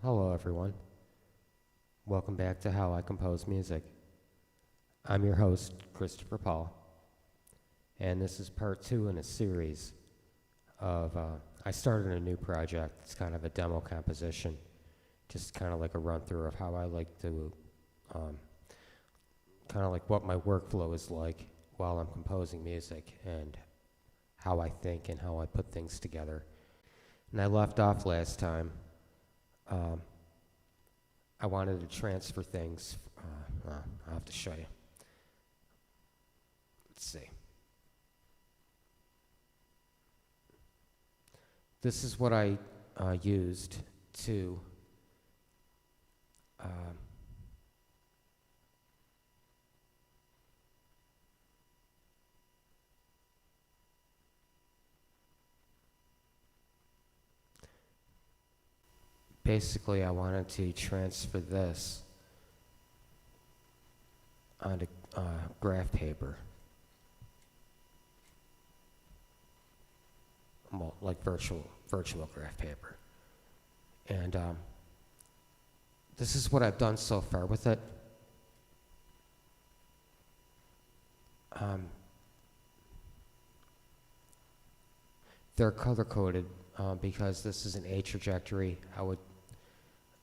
Hello, everyone. Welcome back to How I Compose Music. I'm your host, Christopher Paul, and this is part two in a series of. I started a new project. It's kind of a demo composition, just kind of like a run through of how I like to, kind of like what my workflow is like while I'm composing music and how I think and how I put things together. And I left off last time. I wanted to transfer things. I'll have to show you. Let's see. This is what I used to basically I wanted to transfer this onto graph paper. Well, like virtual graph paper. And this is what I've done so far with it. They're color coded because this is an A trajectory.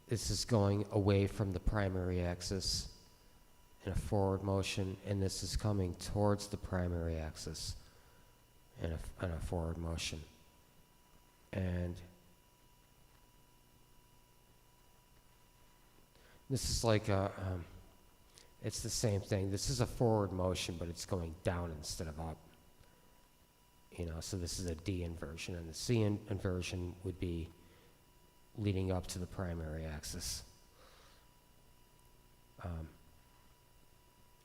This is going away from the primary axis in a forward motion, and this is coming towards the primary axis in a forward motion. And this is like it's the same thing. This is a forward motion, but it's going down instead of up. So this is a D inversion, and the C inversion would be leading up to the primary axis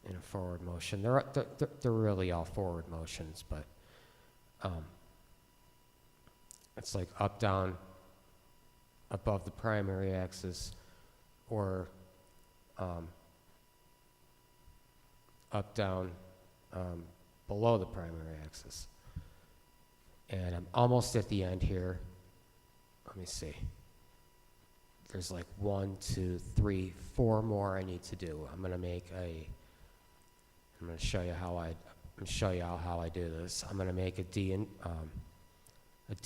in a forward motion. They're really all forward motions, but it's like up, down, above the primary axis, or up, down, below the primary axis. And I'm almost at the end here. Let me see. There's like 1, 2, 3, 4 more I need to do. I'm gonna show you how I do this. I'm gonna make a D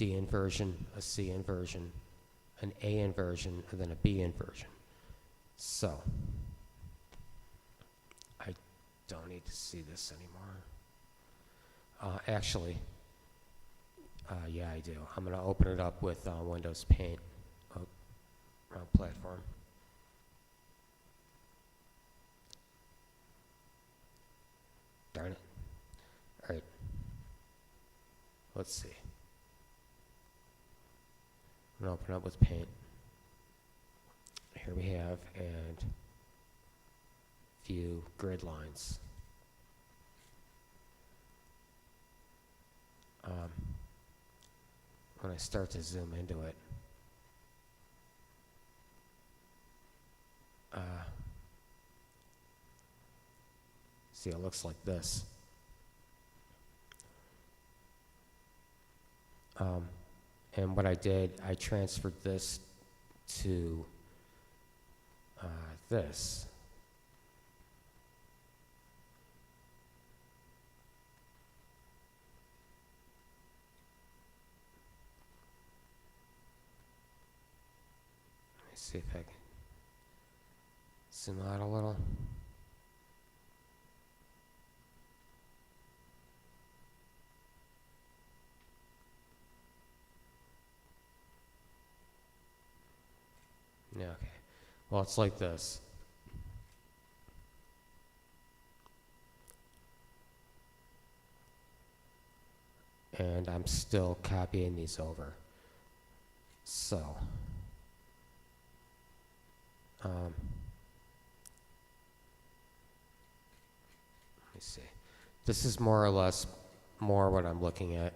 inversion, a C inversion, an A inversion, and then a B inversion. So I don't need to see this anymore. Actually, yeah, I do. I'm gonna open it up with Windows Paint. Wrong platform. Darn it. All right. Let's see. I'm going to open up with Paint. Here we have, and view grid lines. When I start to zoom into it, see, it looks like this. And what I did, I transferred this to this. Let me see if I can zoom out a little. Yeah, okay. Well, it's like this. And I'm still copying these over. So, let me see. This is more or less what I'm looking at.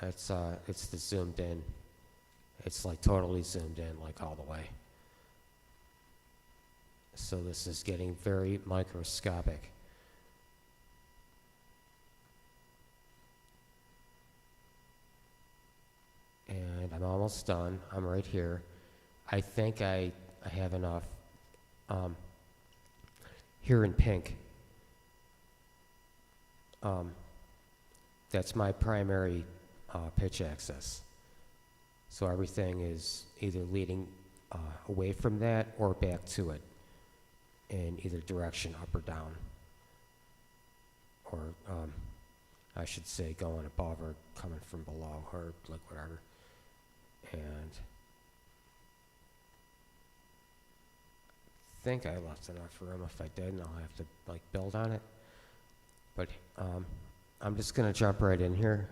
It's the zoomed in. It's like totally zoomed in, like all the way. So this is getting very microscopic. I'm almost done. I'm right here. I think I have enough. Here in pink, that's my primary pitch axis. So everything is either leading away from that or back to it in either direction, up or down. Or I should say going above or coming from below, or like whatever. And I think I left enough room. If I didn't, I'll have to like build on it. But I'm just gonna jump right in here.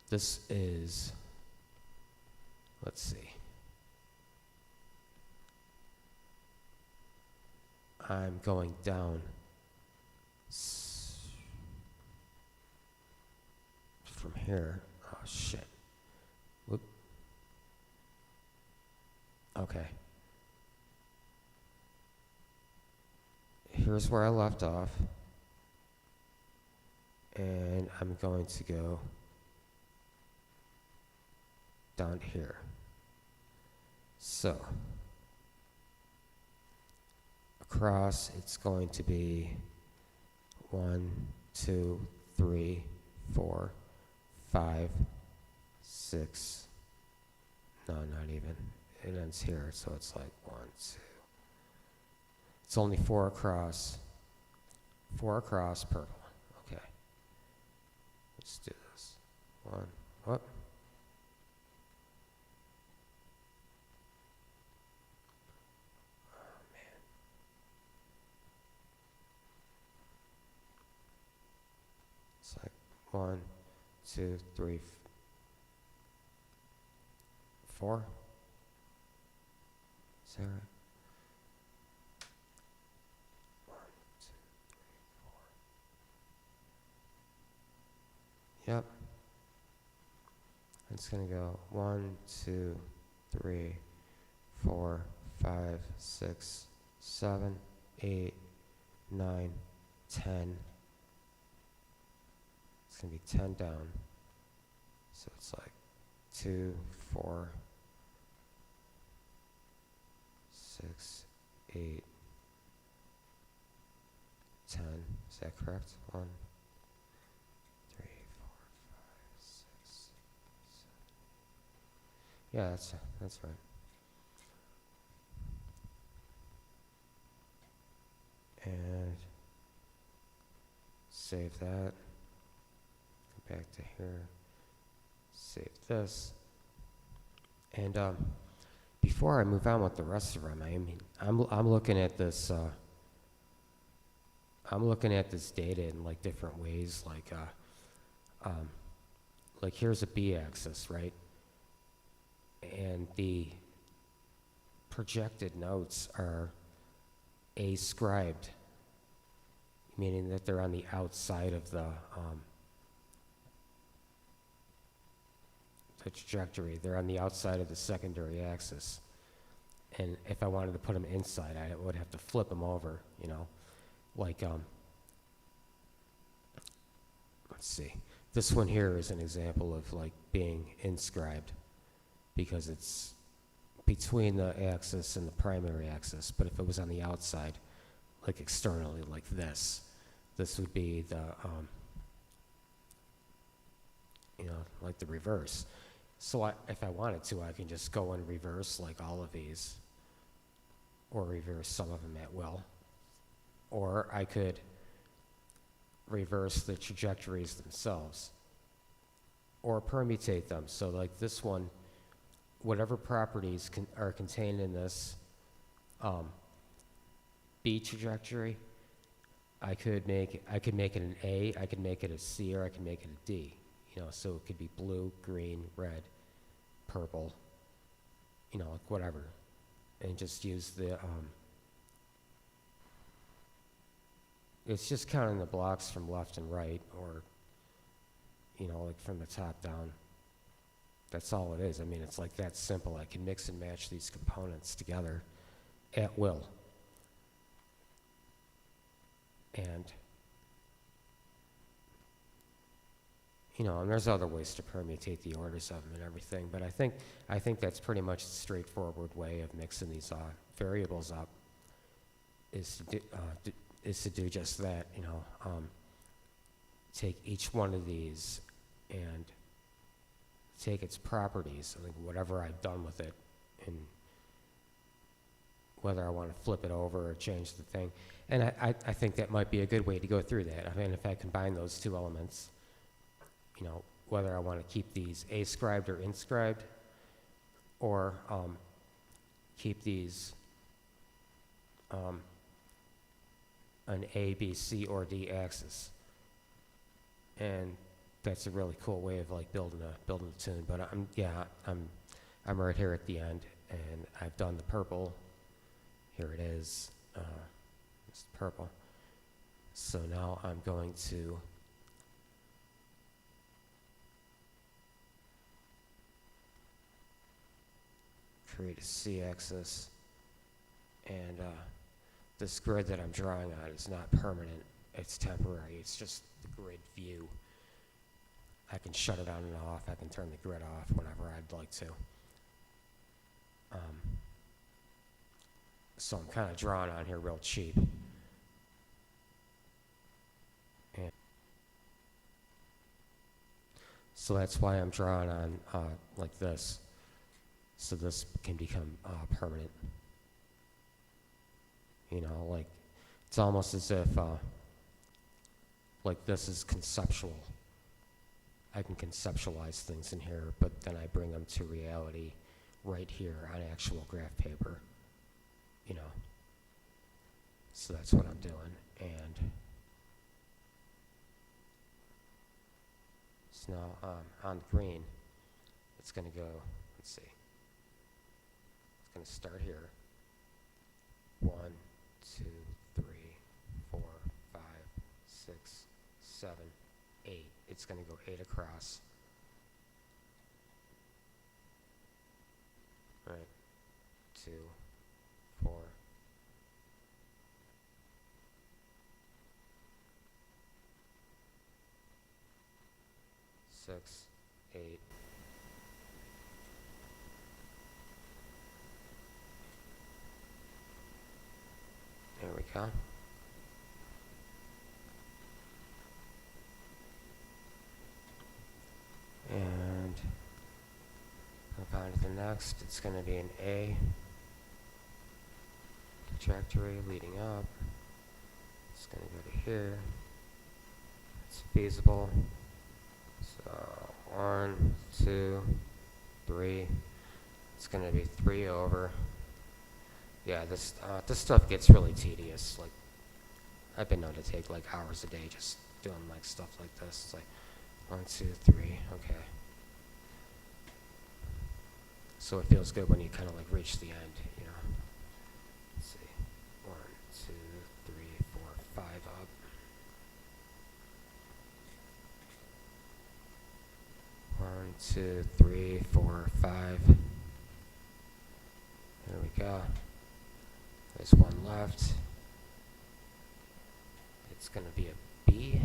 This is, let's see. I'm going down from here. Oh shit. Whoop. Okay. Here's where I left off. And I'm going to go down here. So, across, it's going to be 1, 2, 3, 4, 5, 6. No, not even. It ends here, so it's like 1, 2. It's only 4 across. 4 across, purple. Okay. Let's do this. 1, whoop. Oh, man. It's like 1, 2, 3, 4. Is that right? 1, 2, 3, 4. Yep. It's gonna go 1, 2, 3, 4, 5, 6, 7, 8, 9, 10. It's gonna be 10 down. So it's like 2, 4, 6, 8, 10. Is that correct? 1, 3, 4, 5, 6, 7. Yeah, that's right. And save that. Go back to here. Save this. And before I move on with the rest of them, I mean, I'm looking at this. I'm looking at this data in like different ways. Like here's a b-axis, right? And the projected notes are ascribed, meaning that they're on the outside of the trajectory. They're on the outside of the secondary axis. And if I wanted to put them inside, I would have to flip them over, you know. Like, let's see. This one here is an example of like being inscribed because it's between the axis and the primary axis. But if it was on the outside, like externally, like this would be the, you know, like the reverse. So if I wanted to, I can just go and reverse like all of these, or reverse some of them at will. Or I could reverse the trajectories themselves, or permutate them. So like this one, whatever properties are contained in this B trajectory, I could make it an A, I could make it a C, or I could make it a D. You know, so it could be blue, green, red, purple, you know, like whatever. And just use the, it's just counting the blocks from left and right, or, you know, like from the top down. That's all it is. I mean, it's like that simple. I can mix and match these components together at will. And, and there's other ways to permutate the orders of them and everything, but I think that's pretty much the straightforward way of mixing these variables up, is to do just that, take each one of these and take its properties, like whatever I've done with it, and whether I want to flip it over or change the thing. And I think that might be a good way to go through that. I mean, if I combine those two elements, whether I want to keep these ascribed or inscribed, or keep these an A, B, C, or D axis. And that's a really cool way of like building a tune. But I'm right here at the end, and I've done the purple. Here it is. It's purple. So now I'm going to create a C-axis, and this grid that I'm drawing on is not permanent. It's temporary. It's just the grid view. I can shut it on and off. I can turn the grid off whenever I'd like to. So I'm kind of drawing on here real cheap. And so that's why I'm drawing on like this. So this can become permanent. Like it's almost as if like this is conceptual. I can conceptualize things in here, but then I bring them to reality right here on actual graph paper. So that's what I'm doing. And so now on green, it's going to go, let's see, it's going to start here. 1, 2, 3, 4, 5, 6, 7, 8. It's going to go 8 across. Right. 2, 4. 6, 8. There we go. And move on to the next. It's going to be an A trajectory leading up. It's going to go to here. It's feasible. So 1, 2, 3. It's going to be 3 over. Yeah, this stuff gets really tedious. Like, I've been known to take like hours a day just doing like stuff like this. It's like 1, 2, 3. Okay. So it feels good when you kind of like reach the end, Let's see. 1, 2, 3, 4, 5 up. 1, 2, 3, 4, 5. There we go. There's one left. It's going to be a B.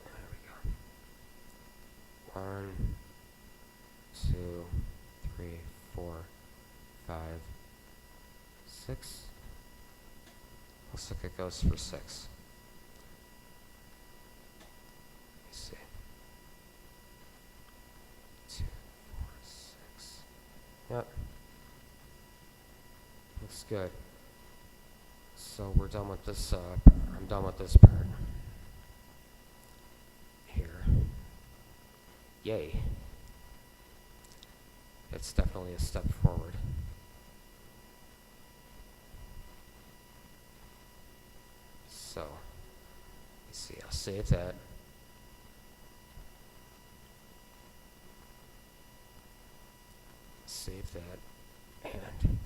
There we go. 1, 2, 3, 4, 5, 6. Looks like it goes for 6. See. 2, 4, 6. Yep. Looks good. So we're done with this, I'm done with this part. Here. Yay. It's definitely a step forward. So, let's see, I'll save that. Save that, and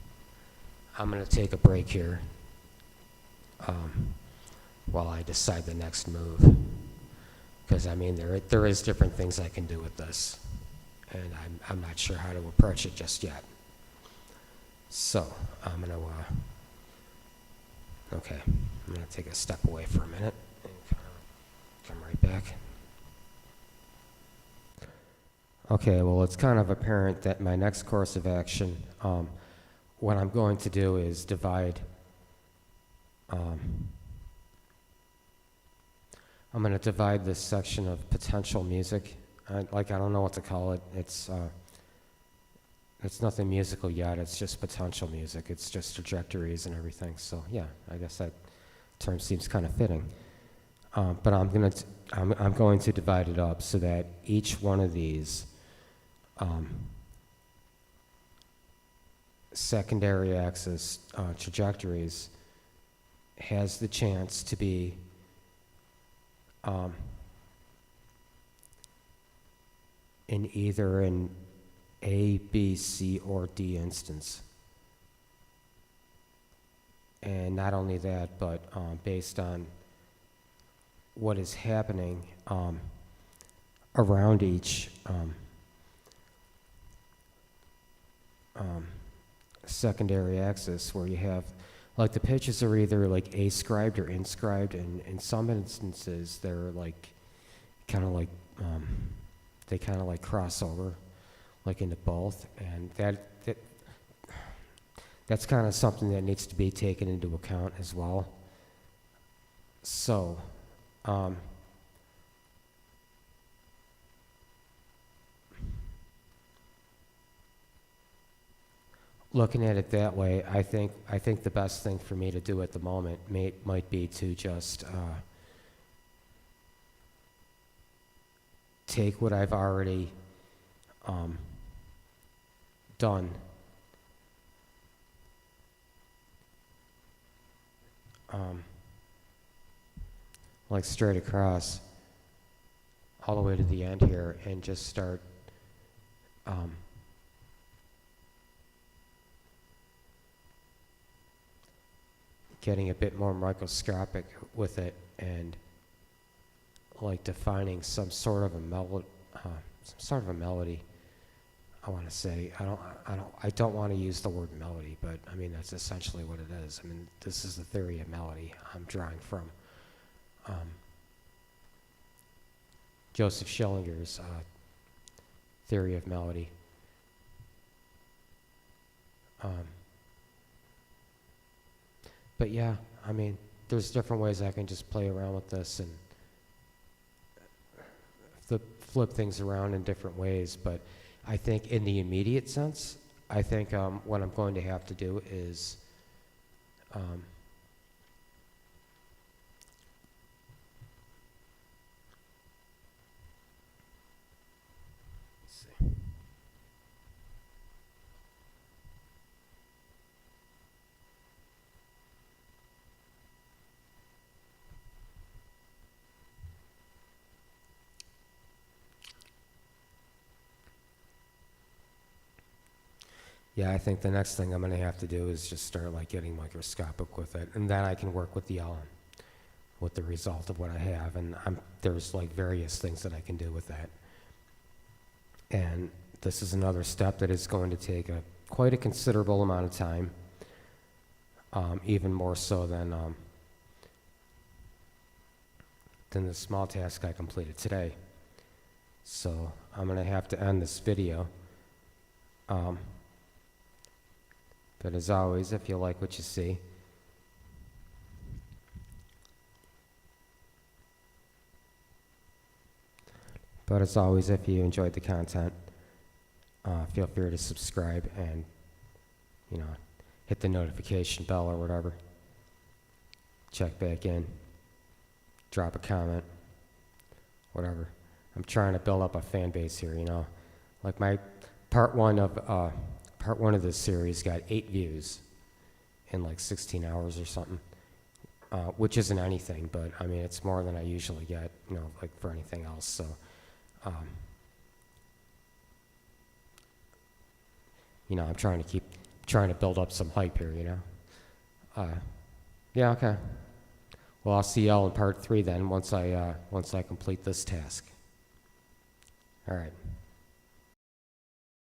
I'm going to take a break here while I decide the next move, because I mean there is different things I can do with this, and I'm not sure how to approach it just yet. So, I'm gonna, okay, I'm gonna take a step away for a minute and come right back. Okay, well, it's kind of apparent that my next course of action, what I'm going to do is divide, I'm going to divide this section of potential music. I don't know what to call it. It's nothing musical yet. It's just potential music. It's just trajectories and everything. So yeah, I guess that term seems kind of fitting. But I'm going to divide it up so that each one of these secondary axis trajectories has the chance to be in either an A, B, C, or D instance. And not only that, but based on what is happening around each secondary axis, where you have, like, the pitches are either like ascribed or inscribed, and in some instances they're like kind of like they kind of like cross over like into both, and that's kind of something that needs to be taken into account as well. So looking at it that way, I think the best thing for me to do at the moment might be to just take what I've already done, like straight across all the way to the end here, and just start getting a bit more microscopic with it, and like defining some sort of a melody. I want to say, I don't want to use the word melody, but I mean that's essentially what it is. I mean, this is the theory of melody I'm drawing from Joseph Schillinger's theory of melody. But yeah, I mean, there's different ways I can just play around with this and flip things around in different ways. But I think in the immediate sense, I think what I'm going to have to do is let's see. Yeah, I think the next thing I'm going to have to do is just start like getting microscopic with it, and then I can work with with the result of what I have, and there's like various things that I can do with that. And this is another step that is going to take quite a considerable amount of time, even more so than the small task I completed today. So I'm going to have to end this video. But as always, if you like what you see, if you enjoyed the content, feel free to subscribe and, hit the notification bell or whatever. Check back in, drop a comment, whatever. I'm trying to build up a fan base here, Like my part one of this series got 8 views in like 16 hours or something, which isn't anything, but I mean, it's more than I usually get, like for anything else. So, I'm trying to build up some hype here, Yeah, okay. Well, I'll see y'all in part 3 then, once I complete this task. All right.